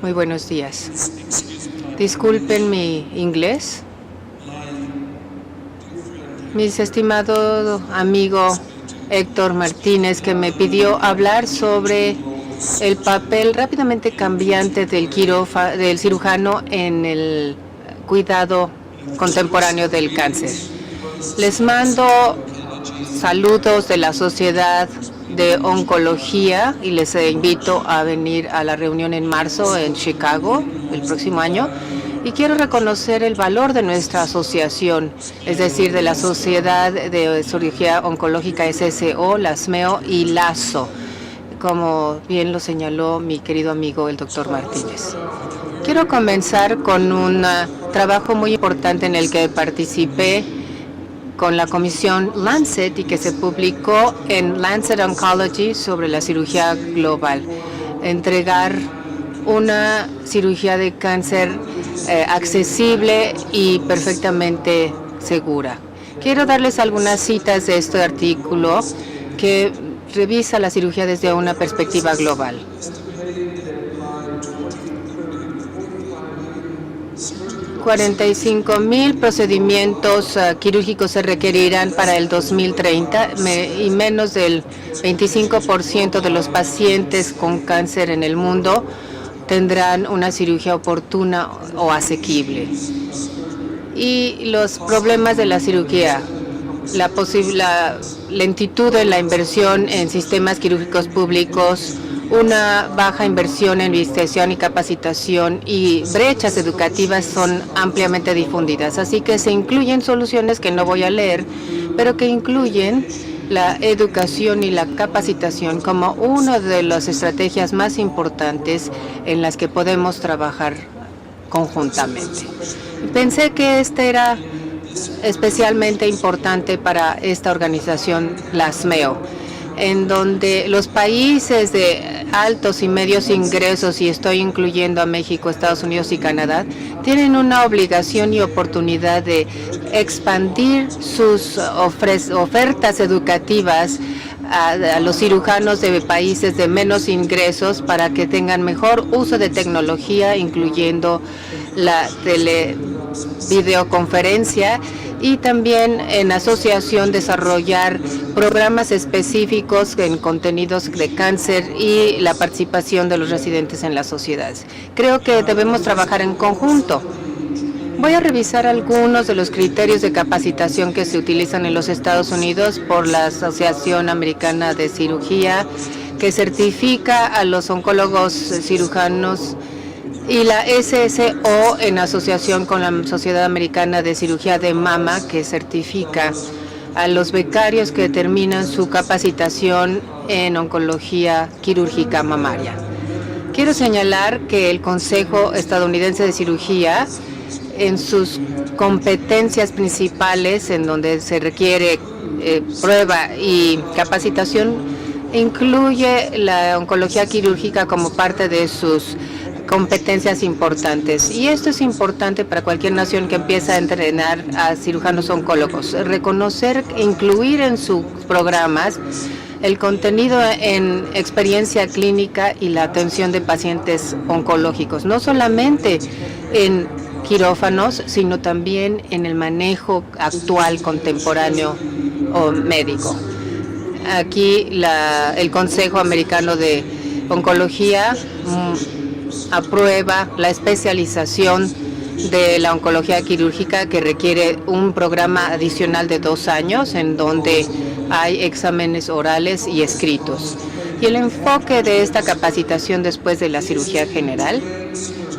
Muy buenos días. Disculpen mi inglés. Mi estimado amigo Héctor Martínez, que me pidió hablar sobre el papel rápidamente cambiante del cirujano en el cuidado contemporáneo del cáncer. Les mando saludos de la Sociedad de Oncología y les invito a venir a la reunión en marzo en Chicago el próximo año. Y quiero reconocer el valor de nuestra asociación, es decir, de la Sociedad de Cirugía Oncológica SSO, la SMEO y LASO, como bien lo señaló mi querido amigo el doctor Martínez. Quiero comenzar con un trabajo muy importante en el que participé con la comisión Lancet y que se publicó en Lancet Oncology sobre la cirugía global. Entregar una cirugía de cáncer accesible y perfectamente segura. Quiero darles algunas citas de este artículo que revisa la cirugía desde una perspectiva global. 45,000 procedimientos quirúrgicos se requerirán para el 2030 y menos del 25% de los pacientes con cáncer en el mundo tendrán una cirugía oportuna o asequible. Y los problemas de la cirugía, la lentitud en la inversión en sistemas quirúrgicos públicos, una baja inversión en investigación y capacitación y brechas educativas son ampliamente difundidas. Así que se incluyen soluciones que no voy a leer, pero que incluyen la educación y la capacitación como una de las estrategias más importantes en las que podemos trabajar conjuntamente. Pensé que este era especialmente importante para esta organización, la SMEO, en donde los países de altos y medios ingresos, y estoy incluyendo a México, Estados Unidos y Canadá, tienen una obligación y oportunidad de expandir sus ofertas educativas a los cirujanos de países de menos ingresos para que tengan mejor uso de tecnología, incluyendo la videoconferencia, y también en asociación desarrollar programas específicos en contenidos de cáncer y la participación de los residentes en las sociedades. Creo que debemos trabajar en conjunto. Voy a revisar algunos de los criterios de capacitación que se utilizan en los Estados Unidos por la Asociación Americana de Cirugía, que certifica a los oncólogos cirujanos, y la SSO en asociación con la Sociedad Americana de Cirugía de Mama, que certifica a los becarios que terminan su capacitación en oncología quirúrgica mamaria. Quiero señalar que el Consejo Estadounidense de Cirugía, en sus competencias principales, en donde se requiere prueba y capacitación, incluye la oncología quirúrgica como parte de sus competencias importantes. Y esto es importante para cualquier nación que empieza a entrenar a cirujanos oncólogos. Reconocer e incluir en sus programas el contenido en experiencia clínica y la atención de pacientes oncológicos, no solamente en quirófanos, sino también en el manejo actual, contemporáneo o médico. Aquí el Consejo Americano de Oncología aprueba la especialización de la oncología quirúrgica, que requiere un programa adicional de 2 años en donde hay exámenes orales y escritos. Y el enfoque de esta capacitación después de la cirugía general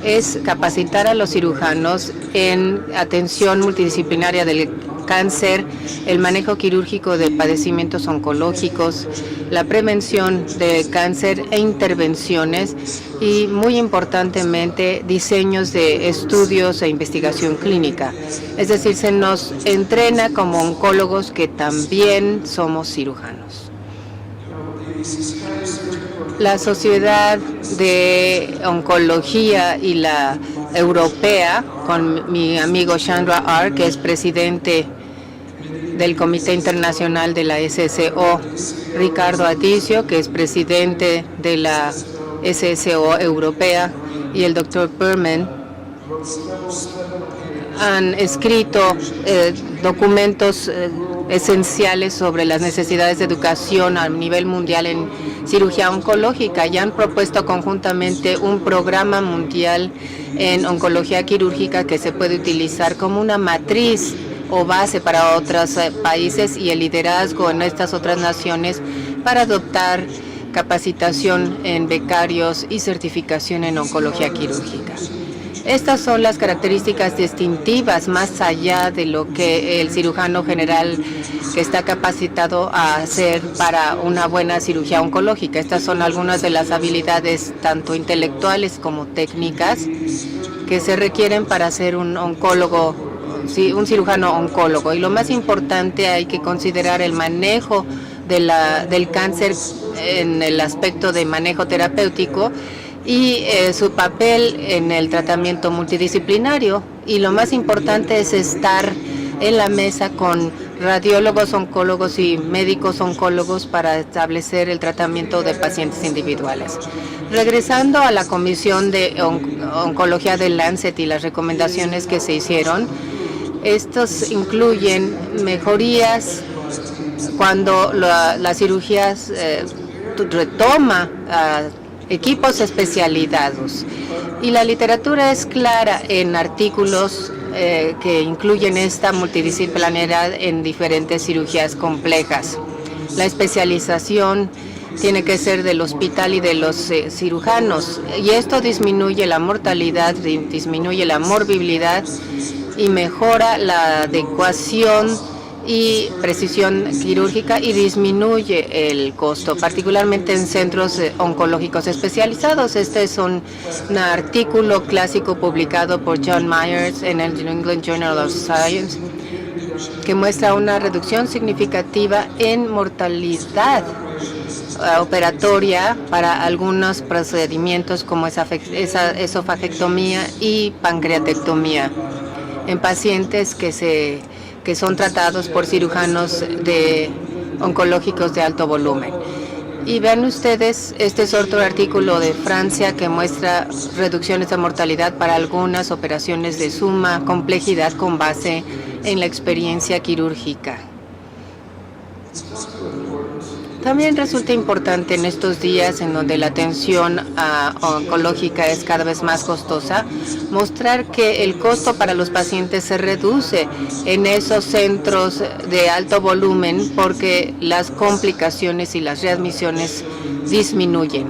es capacitar a los cirujanos en atención multidisciplinaria del cáncer, el manejo quirúrgico de padecimientos oncológicos, la prevención de cáncer e intervenciones, y muy importantemente diseños de estudios e investigación clínica. Es decir, se nos entrena como oncólogos que también somos cirujanos. La Sociedad de Oncología y la Europea, con mi amigo Chandra R., que es presidente del Comité Internacional de la SSO, Ricardo Adicio, que es presidente de la SSO europea y el Dr. Berman han escrito documentos esenciales sobre las necesidades de educación a nivel mundial en cirugía oncológica y han propuesto conjuntamente un programa mundial en oncología quirúrgica que se puede utilizar como una matriz o base para otros países y el liderazgo en estas otras naciones para adoptar capacitación en becarios y certificación en oncología quirúrgica. Estas son las características distintivas más allá de lo que el cirujano general que está capacitado a hacer para una buena cirugía oncológica. Estas son algunas de las habilidades tanto intelectuales como técnicas que se requieren para ser un oncólogo, un cirujano oncólogo. Y lo más importante, hay que considerar el manejo del cáncer en el aspecto de manejo terapéutico y su papel en el tratamiento multidisciplinario. Y lo más importante es estar en la mesa con radiólogos, oncólogos y médicos oncólogos para establecer el tratamiento de pacientes individuales. Regresando a la Comisión de Oncología del Lancet y las recomendaciones que se hicieron, estos incluyen mejorías cuando las cirugías retoma equipos especializados. Y la literatura es clara en artículos que incluyen esta multidisciplinaridad en diferentes cirugías complejas. La especialización tiene que ser del hospital y de los cirujanos, y esto disminuye la mortalidad, disminuye la morbilidad y mejora la adecuación y precisión quirúrgica y disminuye el costo, particularmente en centros oncológicos especializados. Este es un artículo clásico publicado por John Myers en el New England Journal of Science que muestra una reducción significativa en mortalidad operatoria para algunos procedimientos como esa esofagectomía y pancreatectomía en pacientes que son tratados por cirujanos oncológicos de alto volumen. Y vean ustedes, este es otro artículo de Francia que muestra reducciones de mortalidad para algunas operaciones de suma complejidad con base en la experiencia quirúrgica. También resulta importante en estos días en donde la atención oncológica es cada vez más costosa, mostrar que el costo para los pacientes se reduce en esos centros de alto volumen porque las complicaciones y las readmisiones disminuyen.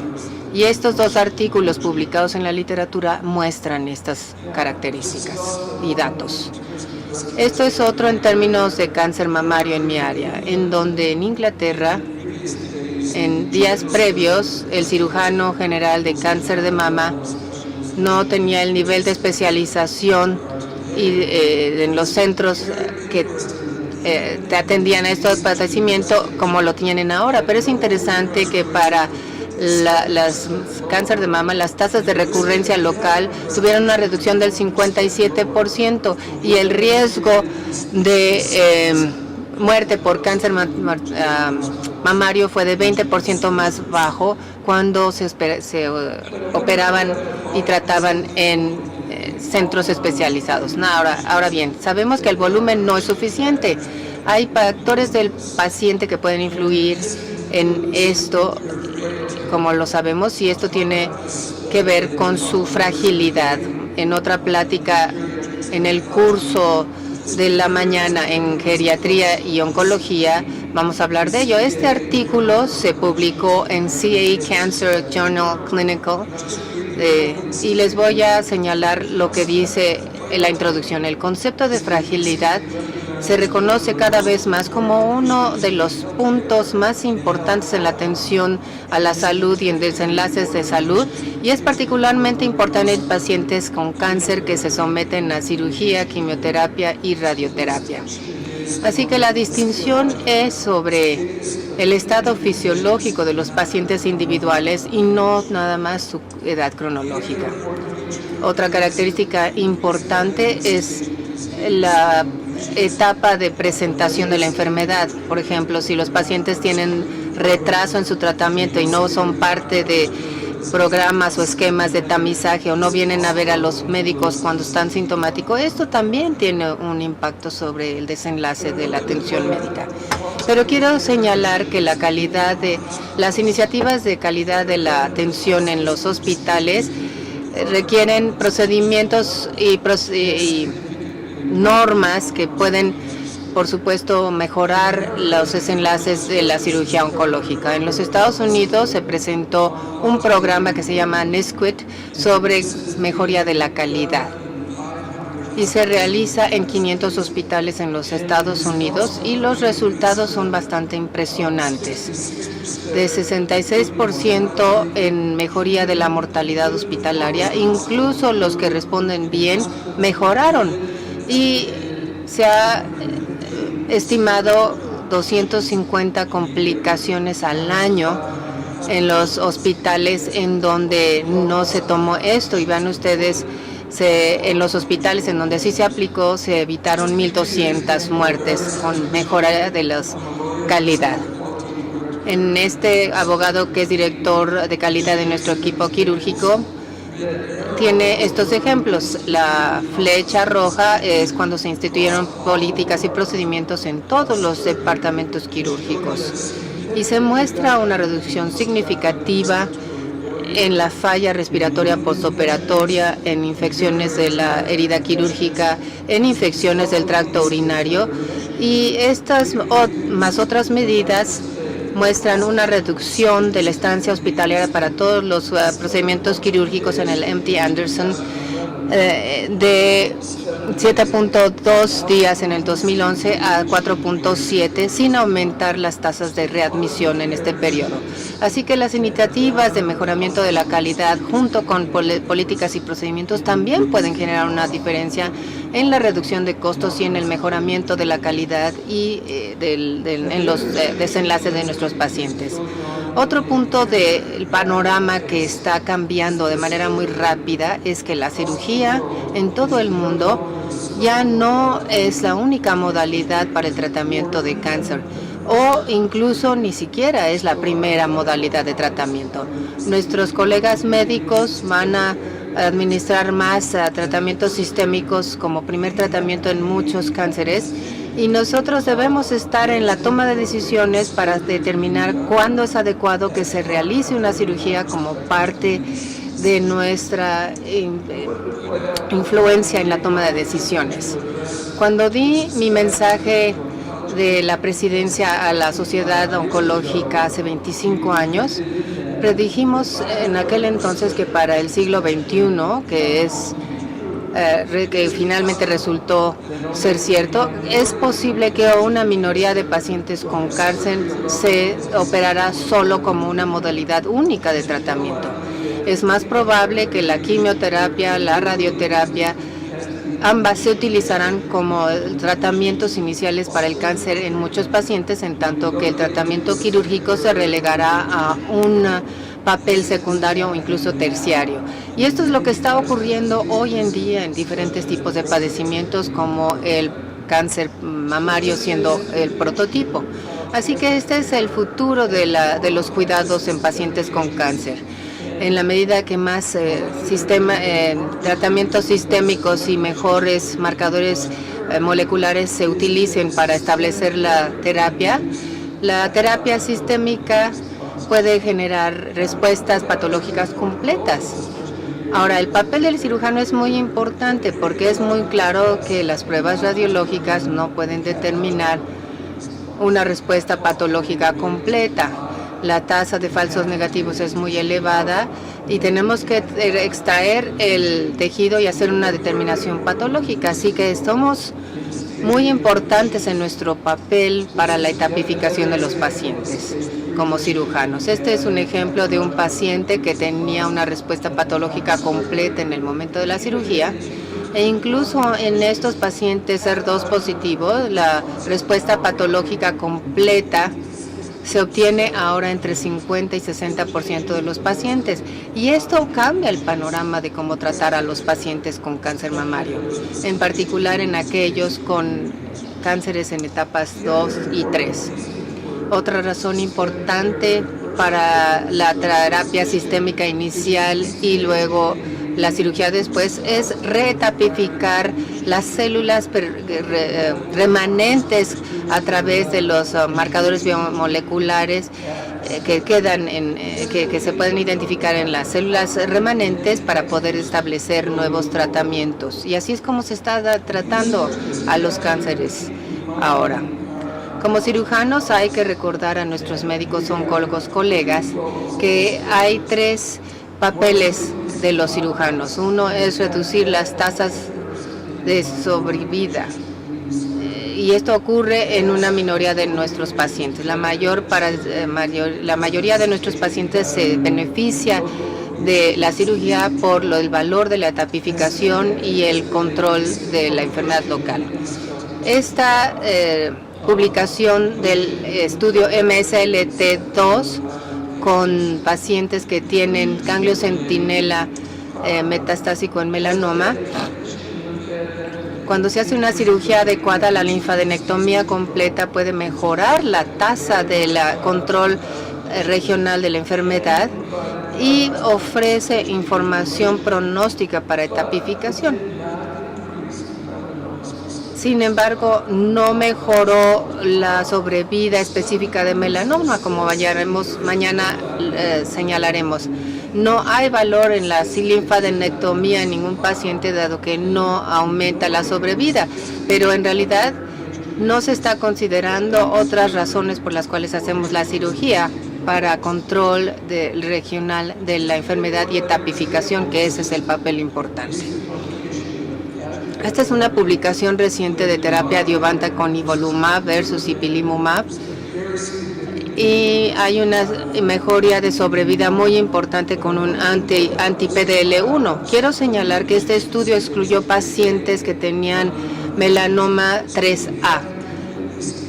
Y estos dos artículos publicados en la literatura muestran estas características y datos. Esto es otro en términos de cáncer mamario en mi área, en donde en Inglaterra, en días previos, el cirujano general de cáncer de mama no tenía el nivel de especialización en los centros que te atendían a estos padecimientos como lo tienen ahora. Pero es interesante que para las cáncer de mama, las tasas de recurrencia local tuvieron una reducción del 57% y el riesgo de muerte por cáncer mamario fue de 20% más bajo cuando se operaban y trataban en centros especializados. Ahora bien, sabemos que el volumen no es suficiente. Hay factores del paciente que pueden influir en esto, como lo sabemos, y esto tiene que ver con su fragilidad. En otra plática en el curso de la mañana en geriatría y oncología vamos a hablar de ello. Este artículo se publicó en CA Cancer Journal Clinical y les voy a señalar lo que dice en la introducción. El concepto de fragilidad se reconoce cada vez más como uno de los puntos más importantes en la atención a la salud y en desenlaces de salud, y es particularmente importante en pacientes con cáncer que se someten a cirugía, quimioterapia y radioterapia. Así que la distinción es sobre el estado fisiológico de los pacientes individuales y no nada más su edad cronológica. Otra característica importante es la etapa de presentación de la enfermedad. Por ejemplo, si los pacientes tienen retraso en su tratamiento y no son parte de programas o esquemas de tamizaje o no vienen a ver a los médicos cuando están sintomáticos, esto también tiene un impacto sobre el desenlace de la atención médica. Pero quiero señalar que la calidad de las iniciativas de calidad de la atención en los hospitales requieren procedimientos y normas que pueden, por supuesto, mejorar los desenlaces de la cirugía oncológica. En los Estados Unidos se presentó un programa que se llama NSQIT sobre mejoría de la calidad y se realiza en 500 hospitales en los Estados Unidos y los resultados son bastante impresionantes. De 66% en mejoría de la mortalidad hospitalaria, incluso los que responden bien mejoraron y se ha estimado 250 complicaciones al año en los hospitales en donde no se tomó esto. Y vean ustedes, en los hospitales en donde sí se aplicó, se evitaron 1,200 muertes con mejora de la calidad. En este abogado que es director de calidad de nuestro equipo quirúrgico, tiene estos ejemplos. La flecha roja es cuando se instituyeron políticas y procedimientos en todos los departamentos quirúrgicos y se muestra una reducción significativa en la falla respiratoria postoperatoria, en infecciones de la herida quirúrgica, en infecciones del tracto urinario, y estas más otras medidas muestran una reducción de la estancia hospitalaria para todos los procedimientos quirúrgicos en el MD Anderson de 7.2 días en el 2011 a 4.7, sin aumentar las tasas de readmisión en este periodo. Así que las iniciativas de mejoramiento de la calidad junto con políticas y procedimientos también pueden generar una diferencia en la reducción de costos y en el mejoramiento de la calidad y en los desenlaces de nuestros pacientes. Otro punto del panorama que está cambiando de manera muy rápida es que la cirugía en todo el mundo ya no es la única modalidad para el tratamiento de cáncer, o incluso ni siquiera es la primera modalidad de tratamiento. Nuestros colegas médicos van a administrar más tratamientos sistémicos como primer tratamiento en muchos cánceres, y nosotros debemos estar en la toma de decisiones para determinar cuándo es adecuado que se realice una cirugía como parte de nuestra influencia en la toma de decisiones. Cuando di mi mensaje de la presidencia a la Sociedad Oncológica hace 25 años, predijimos en aquel entonces que para el siglo XXI, que finalmente resultó ser cierto, es posible que una minoría de pacientes con cáncer se operará solo como una modalidad única de tratamiento. Es más probable que la quimioterapia, la radioterapia, ambas se utilizarán como tratamientos iniciales para el cáncer en muchos pacientes, en tanto que el tratamiento quirúrgico se relegará a un papel secundario o incluso terciario. Y esto es lo que está ocurriendo hoy en día en diferentes tipos de padecimientos, como el cáncer mamario siendo el prototipo. Así que este es el futuro de los cuidados en pacientes con cáncer. En la medida que más tratamientos sistémicos y mejores marcadores moleculares se utilicen para establecer la terapia sistémica puede generar respuestas patológicas completas. Ahora, el papel del cirujano es muy importante porque es muy claro que las pruebas radiológicas no pueden determinar una respuesta patológica completa. La tasa de falsos negativos es muy elevada y tenemos que extraer el tejido y hacer una determinación patológica. Así que somos muy importantes en nuestro papel para la etapificación de los pacientes como cirujanos. Este es un ejemplo de un paciente que tenía una respuesta patológica completa en el momento de la cirugía, e incluso en estos pacientes HER2 positivos, la respuesta patológica completa se obtiene ahora entre 50 y 60% de los pacientes, y esto cambia el panorama de cómo tratar a los pacientes con cáncer mamario, en particular en aquellos con cánceres en etapas 2 y 3. Otra razón importante para la terapia sistémica inicial y luego la cirugía después es retapificar las células remanentes a través de los marcadores biomoleculares que quedan que se pueden identificar en las células remanentes para poder establecer nuevos tratamientos. Y así es como se está tratando a los cánceres ahora. Como cirujanos hay que recordar a nuestros médicos oncólogos colegas que hay 3 papeles de los cirujanos. Uno es reducir las tasas de sobrevida. Y esto ocurre en una minoría de nuestros pacientes. La mayoría de nuestros pacientes se beneficia de la cirugía por el valor de la tapificación y el control de la enfermedad local. Esta publicación del estudio MSLT2 con pacientes que tienen ganglio centinela metastásico en melanoma. Cuando se hace una cirugía adecuada, la linfadenectomía completa puede mejorar la tasa de control regional de la enfermedad y ofrece información pronóstica para tapificación. Sin embargo, no mejoró la sobrevida específica de melanoma, como mañana señalaremos. No hay valor en la linfadenectomía en ningún paciente, dado que no aumenta la sobrevida, pero en realidad no se está considerando otras razones por las cuales hacemos la cirugía para control regional de la enfermedad y tapificación, que ese es el papel importante. Esta es una publicación reciente de terapia adyuvante con nivolumab versus ipilimumab y hay una mejoría de sobrevida muy importante con un anti-PDL1. Quiero señalar que este estudio excluyó pacientes que tenían melanoma 3A.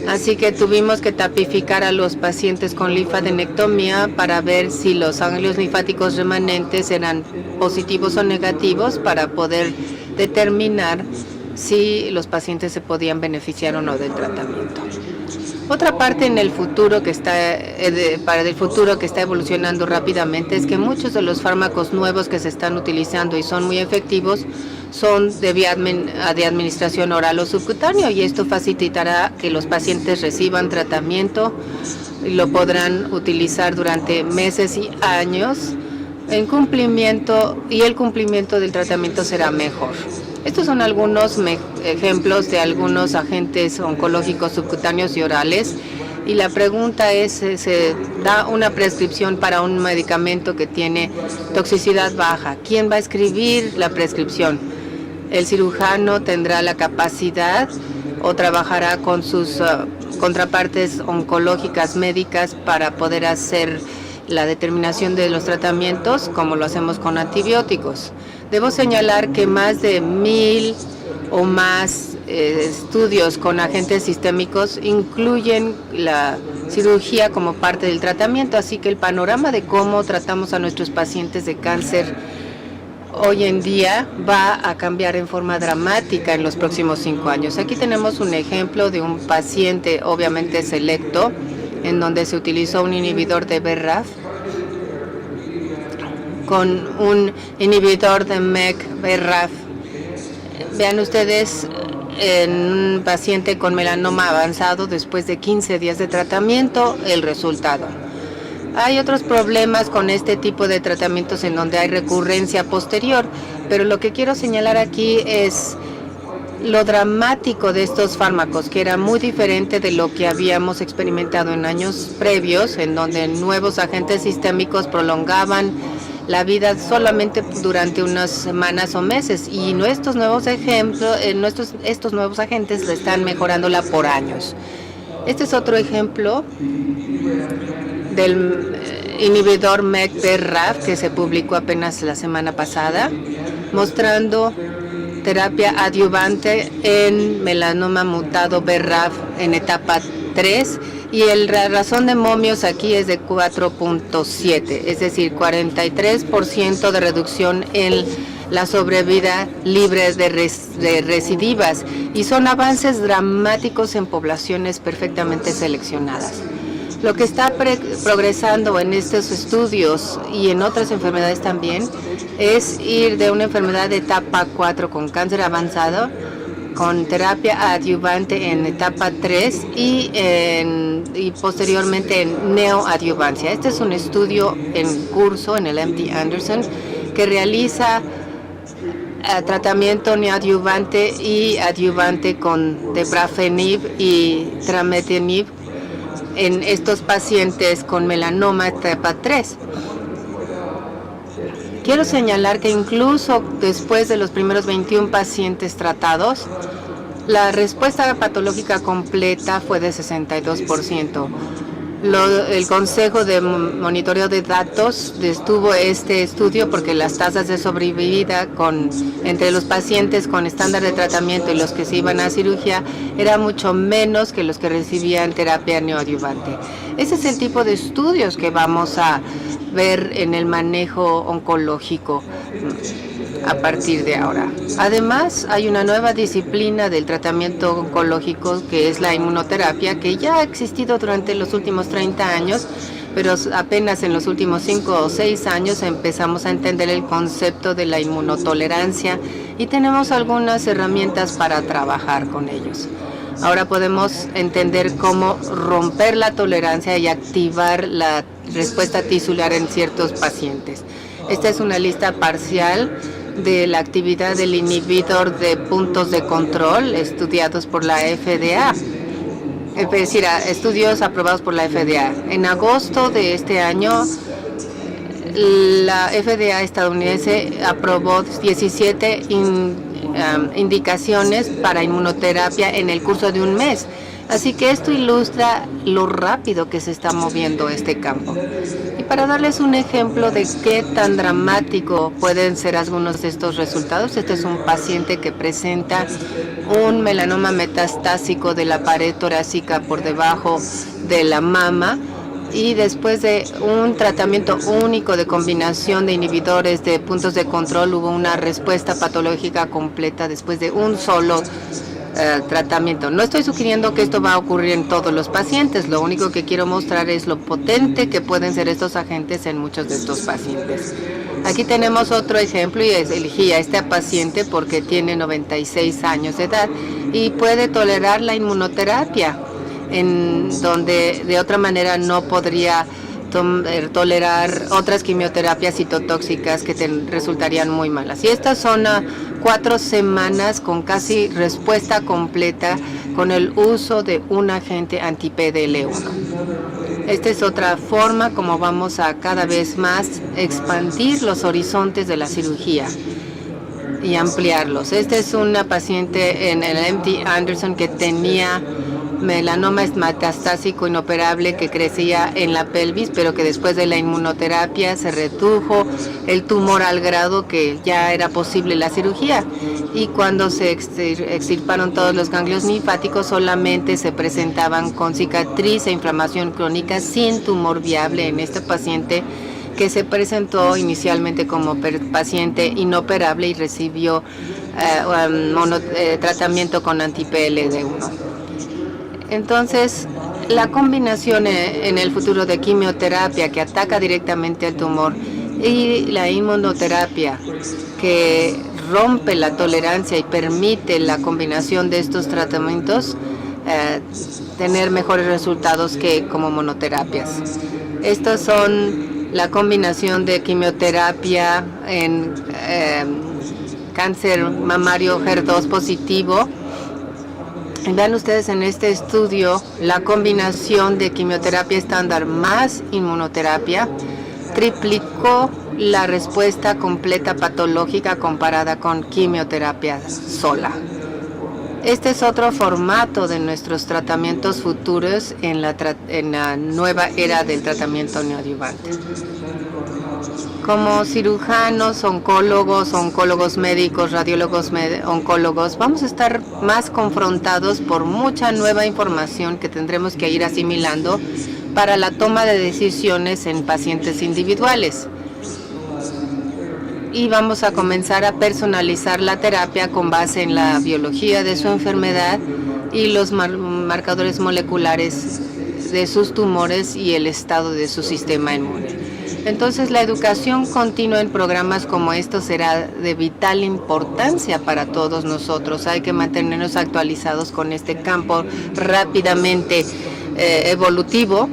Así que tuvimos que tapificar a los pacientes con linfadenectomía para ver si los ganglios linfáticos remanentes eran positivos o negativos para poder determinar si los pacientes se podían beneficiar o no del tratamiento. Otra parte en el futuro que está evolucionando rápidamente es que muchos de los fármacos nuevos que se están utilizando y son muy efectivos son de administración oral o subcutáneo, y esto facilitará que los pacientes reciban tratamiento y lo podrán utilizar durante meses y años el cumplimiento del tratamiento será mejor. Estos son algunos ejemplos de algunos agentes oncológicos subcutáneos y orales. Y la pregunta es, se da una prescripción para un medicamento que tiene toxicidad baja. ¿Quién va a escribir la prescripción? El cirujano tendrá la capacidad o trabajará con sus contrapartes oncológicas médicas para poder hacer la determinación de los tratamientos, como lo hacemos con antibióticos. Debo señalar que más de 1000 o más estudios con agentes sistémicos incluyen la cirugía como parte del tratamiento, así que el panorama de cómo tratamos a nuestros pacientes de cáncer hoy en día va a cambiar en forma dramática en los próximos 5 años. Aquí tenemos un ejemplo de un paciente obviamente selecto, en donde se utilizó un inhibidor de BRAF con un inhibidor de MEK-BRAF. Vean ustedes, en un paciente con melanoma avanzado, después de 15 días de tratamiento, el resultado. Hay otros problemas con este tipo de tratamientos en donde hay recurrencia posterior, pero lo que quiero señalar aquí es lo dramático de estos fármacos, que era muy diferente de lo que habíamos experimentado en años previos, en donde nuevos agentes sistémicos prolongaban la vida solamente durante unas semanas o meses, y estos nuevos agentes le están mejorándola por años. Este es otro ejemplo del inhibidor MEK-BRAF que se publicó apenas la semana pasada, mostrando terapia adyuvante en melanoma mutado BRAF en etapa 3, y la razón de momios aquí es de 4.7, es decir, 43% de reducción en la sobrevida libre de recidivas, y son avances dramáticos en poblaciones perfectamente seleccionadas. Lo que está progresando en estos estudios y en otras enfermedades también es ir de una enfermedad de etapa 4 con cáncer avanzado, con terapia adyuvante en etapa 3 y posteriormente en neoadyuvancia. Este es un estudio en curso en el MD Anderson que realiza tratamiento neoadyuvante y adyuvante con dabrafenib y trametinib en estos pacientes con melanoma etapa 3. Quiero señalar que incluso después de los primeros 21 pacientes tratados, la respuesta patológica completa fue de 62%. El Consejo de Monitoreo de Datos detuvo este estudio porque las tasas de sobrevida entre los pacientes con estándar de tratamiento y los que se iban a cirugía era mucho menos que los que recibían terapia neoadyuvante. Ese es el tipo de estudios que vamos a ver en el manejo oncológico a partir de ahora. Además, hay una nueva disciplina del tratamiento oncológico que es la inmunoterapia, que ya ha existido durante los últimos 30 años, pero apenas en los últimos 5 o 6 años empezamos a entender el concepto de la inmunotolerancia y tenemos algunas herramientas para trabajar con ellos. Ahora podemos entender cómo romper la tolerancia y activar la respuesta tisular en ciertos pacientes. Esta es una lista parcial de la actividad del inhibidor de puntos de control estudiados por la FDA, es decir, estudios aprobados por la FDA. En agosto de este año, la FDA estadounidense aprobó 17 indicaciones para inmunoterapia en el curso de un mes. Así que esto ilustra lo rápido que se está moviendo este campo. Y para darles un ejemplo de qué tan dramático pueden ser algunos de estos resultados, este es un paciente que presenta un melanoma metastásico de la pared torácica por debajo de la mama, y después de un tratamiento único de combinación de inhibidores de puntos de control hubo una respuesta patológica completa después de un solo tratamiento. No estoy sugiriendo que esto va a ocurrir en todos los pacientes, lo único que quiero mostrar es lo potente que pueden ser estos agentes en muchos de estos pacientes. Aquí tenemos otro ejemplo y elegí a este paciente porque tiene 96 años de edad y puede tolerar la inmunoterapia, en donde de otra manera no podría tolerar otras quimioterapias citotóxicas que resultarían muy malas. Y estas son 4 semanas con casi respuesta completa con el uso de un agente anti-PDL1. Esta es otra forma como vamos a cada vez más expandir los horizontes de la cirugía y ampliarlos. Esta es una paciente en el MD Anderson que tenía melanoma metastásico inoperable que crecía en la pelvis, pero que después de la inmunoterapia se redujo el tumor al grado que ya era posible la cirugía. Y cuando se extirparon todos los ganglios linfáticos, solamente se presentaban con cicatriz e inflamación crónica sin tumor viable en esta paciente que se presentó inicialmente como paciente inoperable y recibió tratamiento con anti-PLD1. Entonces, la combinación en el futuro de quimioterapia que ataca directamente al tumor y la inmunoterapia que rompe la tolerancia y permite la combinación de estos tratamientos tener mejores resultados que como monoterapias. Estos son la combinación de quimioterapia en cáncer mamario HER2 positivo. Vean ustedes en este estudio la combinación de quimioterapia estándar más inmunoterapia triplicó la respuesta completa patológica comparada con quimioterapia sola. Este es otro formato de nuestros tratamientos futuros en la nueva era del tratamiento neoadyuvante. Como cirujanos, oncólogos médicos, radiólogos oncólogos, vamos a estar más confrontados por mucha nueva información que tendremos que ir asimilando para la toma de decisiones en pacientes individuales. Y vamos a comenzar a personalizar la terapia con base en la biología de su enfermedad y los marcadores moleculares de sus tumores y el estado de su sistema inmune. Entonces, la educación continua en programas como estos será de vital importancia para todos nosotros. Hay que mantenernos actualizados con este campo rápidamente evolutivo,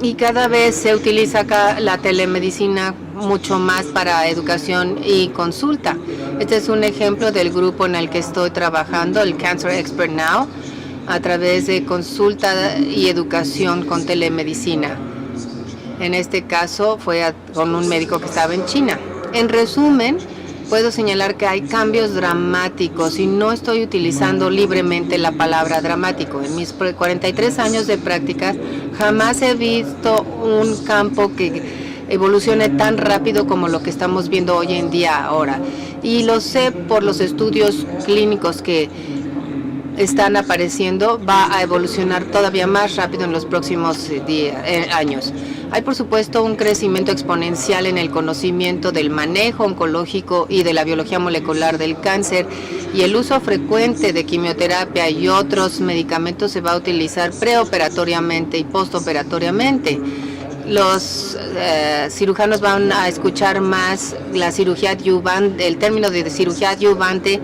y cada vez se utiliza acá la telemedicina mucho más para educación y consulta. Este es un ejemplo del grupo en el que estoy trabajando, el Cancer Expert Now, a través de consulta y educación con telemedicina. En este caso fue con un médico que estaba en China. En resumen, puedo señalar que hay cambios dramáticos y no estoy utilizando libremente la palabra dramático. En mis 43 años de práctica jamás he visto un campo que evolucione tan rápido como lo que estamos viendo hoy en día ahora. Y lo sé por los estudios clínicos que están apareciendo, va a evolucionar todavía más rápido en los próximos años. Hay, por supuesto, un crecimiento exponencial en el conocimiento del manejo oncológico y de la biología molecular del cáncer, y el uso frecuente de quimioterapia y otros medicamentos se va a utilizar preoperatoriamente y postoperatoriamente. Los cirujanos van a escuchar más la cirugía adyuvante, el término de cirugía adyuvante,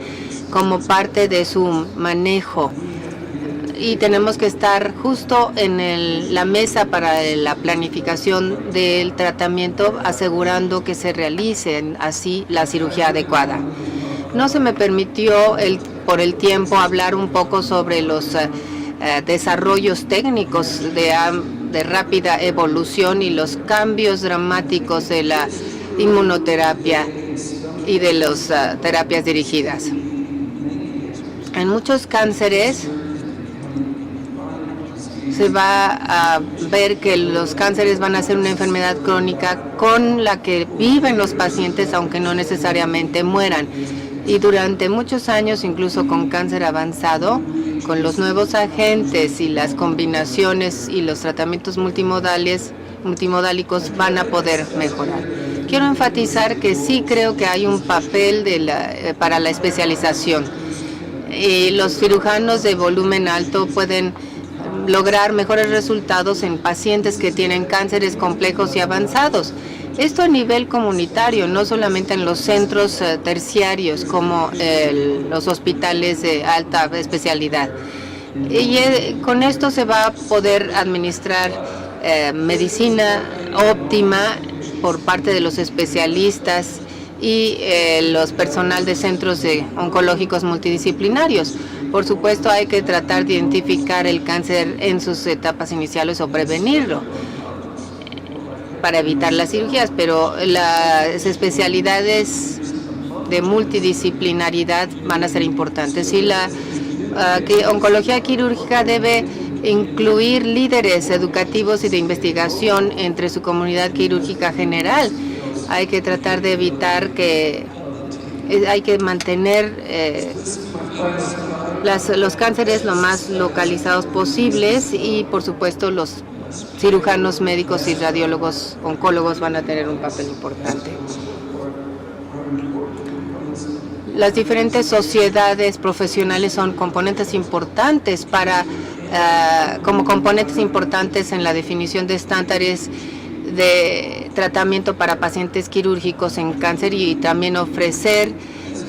como parte de su manejo. Y tenemos que estar justo en la mesa para la planificación del tratamiento, asegurando que se realice así la cirugía adecuada. No se me permitió por el tiempo hablar un poco sobre los desarrollos técnicos de rápida evolución y los cambios dramáticos de la inmunoterapia y de las terapias dirigidas. En muchos cánceres se va a ver que los cánceres van a ser una enfermedad crónica con la que viven los pacientes, aunque no necesariamente mueran. Y durante muchos años, incluso con cáncer avanzado, con los nuevos agentes y las combinaciones y los tratamientos multimodálicos van a poder mejorar. Quiero enfatizar que sí creo que hay un papel para la especialización. Y los cirujanos de volumen alto pueden lograr mejores resultados en pacientes que tienen cánceres complejos y avanzados. Esto a nivel comunitario, no solamente en los centros terciarios como los hospitales de alta especialidad. Y con esto se va a poder administrar medicina óptima por parte de los especialistas y los personal de centros oncológicos multidisciplinarios. Por supuesto, hay que tratar de identificar el cáncer en sus etapas iniciales o prevenirlo para evitar las cirugías, pero las especialidades de multidisciplinaridad van a ser importantes, y la oncología quirúrgica debe incluir líderes educativos y de investigación entre su comunidad quirúrgica general. Hay que tratar de evitar hay que mantener los cánceres lo más localizados posibles, y por supuesto los cirujanos médicos y radiólogos oncólogos van a tener un papel importante. Las diferentes sociedades profesionales son componentes importantes como componentes importantes en la definición de estándares de tratamiento para pacientes quirúrgicos en cáncer, y también ofrecer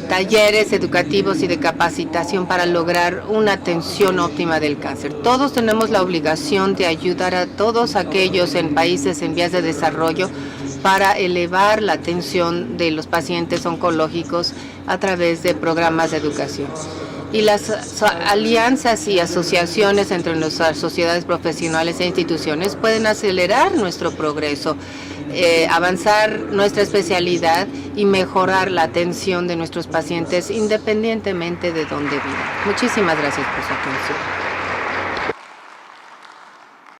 talleres educativos y de capacitación para lograr una atención óptima del cáncer. Todos tenemos la obligación de ayudar a todos aquellos en países en vías de desarrollo para elevar la atención de los pacientes oncológicos a través de programas de educación. Y las alianzas y asociaciones entre nuestras sociedades profesionales e instituciones pueden acelerar nuestro progreso, avanzar nuestra especialidad y mejorar la atención de nuestros pacientes independientemente de dónde vivan. Muchísimas gracias por su atención.